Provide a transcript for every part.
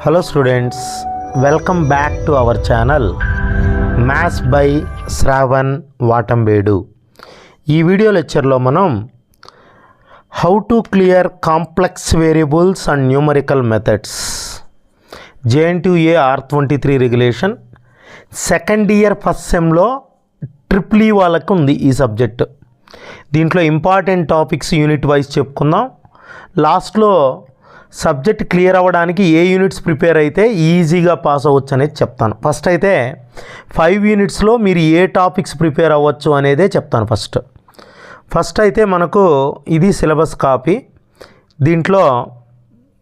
Hello students, welcome back to our channel Maths by Shravan Vatambedu. ఈ video లెక్చర్లో మనం how to clear complex variables and numerical methods JNTUA R23 regulation second year first సెమ్లో triple వాళ్ళకు ఉంది ఈ subject. దీంట్లో important topics unit wise చెప్పుకుందాం. లాస్ట్లో సబ్జెక్ట్ క్లియర్ అవ్వడానికి ఏ యూనిట్స్ ప్రిపేర్ అయితే ఈజీగా పాస్ అవ్వచ్చు అనేది చెప్తాను. ఫస్ట్ అయితే 5 యూనిట్స్లో మీరు ఏ టాపిక్స్ ప్రిపేర్ అవ్వచ్చు అనేదే చెప్తాను. ఫస్ట్ అయితే మనకు ఇది సిలబస్ కాపీ. దీంట్లో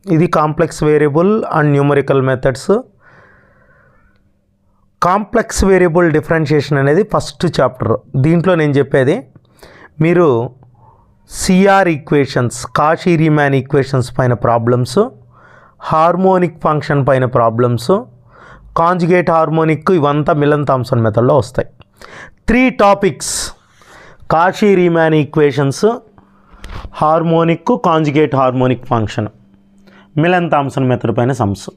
ఇది complex variable and numerical methods. Complex variable differentiation అనేది ఫస్ట్ చాప్టర్. దీంట్లో నేను చెప్పేది మీరు CR equations, Cauchy Riemann equations పైన ప్రాబ్లమ్స్, హార్మోనిక్ ఫంక్షన్ పైన ప్రాబ్లమ్స్, కాంజుగేట్ హార్మోనిక్, ఇవంతా మిలన్ థామ్సన్ మెథడ్లో వస్తాయి. 3 topics: Cauchy Riemann equations, harmonic, conjugate harmonic function, Milne Thomson method పైన సమ్స్.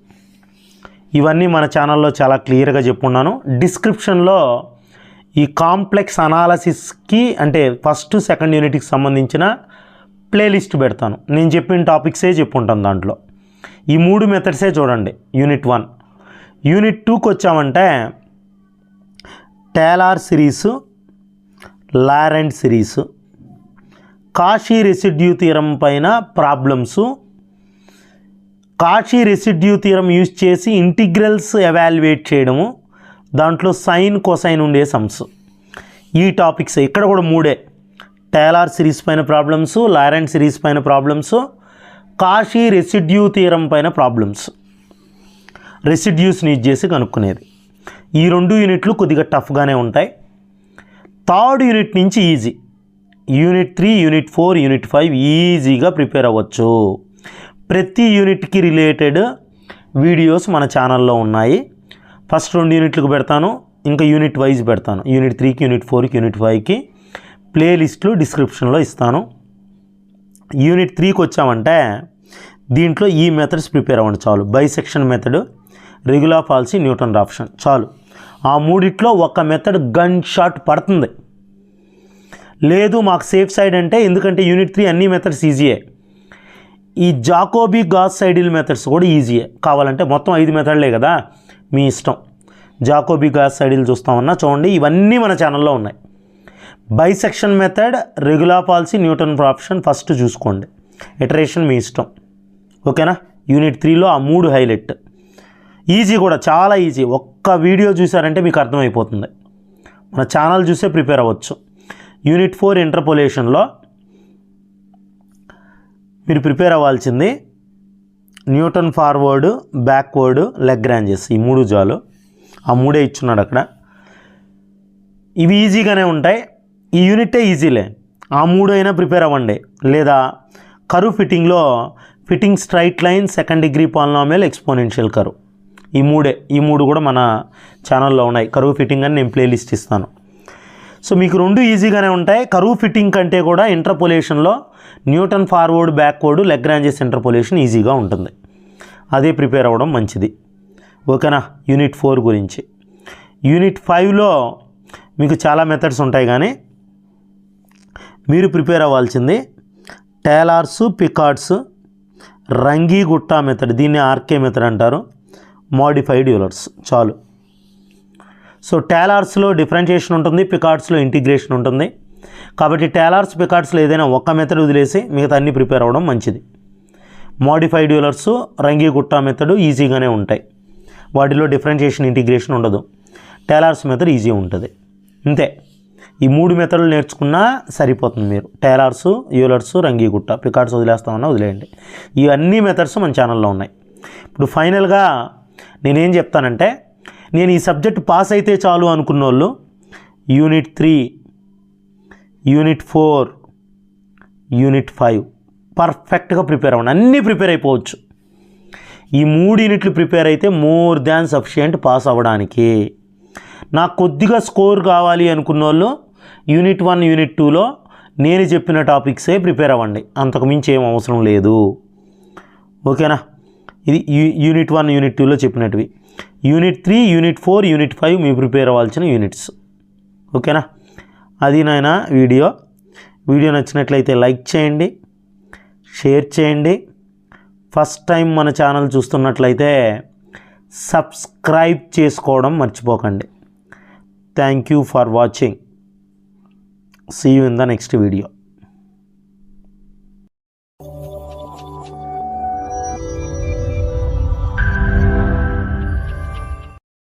ఇవన్నీ మన ఛానల్లో చాలా క్లియర్గా చెప్పుకున్నాను. డిస్క్రిప్షన్లో ఈ కాంప్లెక్స్ అనాలసిస్కి అంటే ఫస్ట్ సెకండ్ యూనిట్కి సంబంధించిన ప్లేలిస్ట్ పెడతాను. నేను చెప్పిన టాపిక్సే చెప్పుకుంటాను. దాంట్లో ఈ 3 మెథడ్సే చూడండి. యూనిట్ 1. యూనిట్ 2కి వచ్చామంటే Taylor series, Laurent series, Cauchy residue theorem పైన problems, Cauchy residue theorem use చేసి ఇంటిగ్రల్స్ ఎవాల్యుయేట్ చేయడము, దాంట్లో సైన్ కొసైన్ ఉండే సమ్స్. ఈ టాపిక్స్ ఇక్కడ కూడా 3. టేలర్ సిరీస్ పైన ప్రాబ్లమ్స్, లారెంట్ సిరీస్ పైన ప్రాబ్లమ్స్, కాషీ రెసిడ్యూ థియరం పైన ప్రాబ్లమ్స్, రెసిడ్యూస్ని యూజ్ చేసి కనుక్కునేది. ఈ 2 యూనిట్లు కొద్దిగా టఫ్గానే ఉంటాయి. థర్డ్ యూనిట్ నుంచి ఈజీ. యూనిట్ 3, యూనిట్ 4, యూనిట్ 5 ఈజీగా ప్రిపేర్ అవ్వచ్చు. ప్రతి యూనిట్కి రిలేటెడ్ వీడియోస్ మన ఛానల్లో ఉన్నాయి. ఫస్ట్ 2 యూనిట్లకు పెడతాను, ఇంకా యూనిట్ వైజ్ పెడతాను. యూనిట్ 3కి, యూనిట్ 4కి, యూనిట్ 5కి ప్లేలిస్ట్లు డిస్క్రిప్షన్లో ఇస్తాను. యూనిట్ 3కి వచ్చామంటే దీంట్లో ఈ మెథడ్స్ ప్రిపేర్ అవ్వండి చాలు. Bisection method, regular falsi, Newton Raphson చాలు. ఆ 3 ఒక మెథడ్ గన్ షాట్ పడుతుంది. లేదు మాకు సేఫ్ సైడ్ అంటే, ఎందుకంటే యూనిట్ 3 అన్ని మెథడ్స్ ఈజీయే. ఈ జాకోబీ గాస్ సైడిల్ మెథడ్స్ కూడా ఈజీయే. కావాలంటే మొత్తం 5 మెథడ్లే కదా, మీ ఇష్టం. జాకోబీ గాస్ సైడిల్ చూస్తామన్నా చూడండి, ఇవన్నీ మన ఛానల్లో ఉన్నాయి. Bisection method, regular falsi, Newton Raphson first చూసుకోండి. ఇటరేషన్ మీ ఇష్టం. ఓకేనా? యూనిట్ 3లో ఆ 3 హైలైట్. ఈజీ కూడా, చాలా ఈజీ. ఒక్క వీడియో చూసారంటే మీకు అర్థమైపోతుంది. మన ఛానల్ చూసే ప్రిపేర్ అవ్వచ్చు. యూనిట్ 4 ఇంటర్పోలేషన్లో మీరు ప్రిపేర్ అవ్వాల్సింది న్యూటన్ ఫార్వర్డ్, బ్యాక్వర్డ్, లెగ్రాంజెస్. ఈ 3 చాలు. ఆ 3 ఇచ్చున్నాడు అక్కడ. ఇవి ఈజీగానే ఉంటాయి. ఈ యూనిటే ఈజీలే. ఆ 3 అయినా ప్రిపేర్ అవ్వండి. లేదా కర్వ్ ఫిట్టింగ్లో fitting straight line, second degree polynomial, exponential curve. ఈ 3 కూడా మన ఛానల్లో ఉన్నాయి. కర్వ్ ఫిట్టింగ్ అని నేను ప్లేలిస్ట్ ఇస్తాను. సో మీకు 2 ఈజీగానే ఉంటాయి. కర్వ్ ఫిట్టింగ్ కంటే కూడా ఇంటర్పోలేషన్లో Newton forward, backward, Lagrange's interpolation ఈజీగా ఉంటుంది. అదే ప్రిపేర్ అవ్వడం మంచిది. ఓకేనా? యూనిట్ 4 గురించి. యూనిట్ 5లో మీకు చాలా మెథడ్స్ ఉంటాయి, కానీ మీరు ప్రిపేర్ అవ్వాల్సింది టేలర్స్, పికార్డ్స్, రంగి గుట్టా మెథడ్, దీన్ని ఆర్కే మెథడ్ అంటారు, మోడిఫైడ్ యూలర్స్ చాలు. సో టేలర్స్లో డిఫరెన్షియేషన్ ఉంటుంది, పికార్డ్స్లో ఇంటిగ్రేషన్ ఉంటుంది. కాబట్టి టేలర్స్, పికార్డ్స్లో ఏదైనా ఒక్క మెథడ్ వదిలేసి మిగతా అన్నీ ప్రిపేర్ అవ్వడం మంచిది. మోడిఫైడ్ యూలర్స్, రంగి గుట్టా మెథడ్ ఈజీగానే ఉంటాయి. వాటిలో డిఫరెన్షియేషన్, ఇంటిగ్రేషన్ ఉండదు. టేలర్స్ మెథడ్ ఈజీ ఉంటుంది. అంతే. ఈ 3 మెథడ్లు నేర్చుకున్నా సరిపోతుంది. మీరు టేలర్స్, యూలర్స్, రంగి గుట్ట, పికార్డ్స్ వదిలేస్తామన్నా వదిలేయండి. ఈ అన్ని మెథడ్స్ మన ఛానల్లో ఉన్నాయి. ఇప్పుడు ఫైనల్గా నేనేం చెప్తానంటే, నేను ఈ సబ్జెక్ట్ పాస్ అయితే చాలు అనుకున్న వాళ్ళు యూనిట్ 3, యూనిట్ 4, యూనిట్ 5 పర్ఫెక్ట్గా ప్రిపేర్ అవ్వండి. అన్నీ ప్రిపేర్ అయిపోవచ్చు. ఈ 3 యూనిట్లు ప్రిపేర్ అయితే మోర్ దాన్ సఫిషియంట్ పాస్ అవ్వడానికి. నాకు కొద్దిగా స్కోర్ కావాలి అనుకున్న వాళ్ళు యూనిట్ 1, యూనిట్ 2లో నేను చెప్పిన టాపిక్సే ప్రిపేర్ అవ్వండి. అంతకు మించి ఏం అవసరం లేదు. ఓకేనా? ఇది యూనిట్ 1 యూనిట్ 2లో చెప్పినట్టువి. యూనిట్ 3 యూనిట్ 4 యూనిట్ 5 మీ ప్రిపేర్ అవ్వాల్సిన యూనిట్స్. ఓకేనా, అది నాయన వీడియో నచ్చినట్లయితే లైక్ చేయండి, షేర్ చేయండి. ఫస్ట్ టైం మన ఛానల్ చూస్తున్నట్లయితే సబ్స్క్రైబ్ చేసుకోవడం మర్చిపోకండి. Thank you for watching. See you in the next video.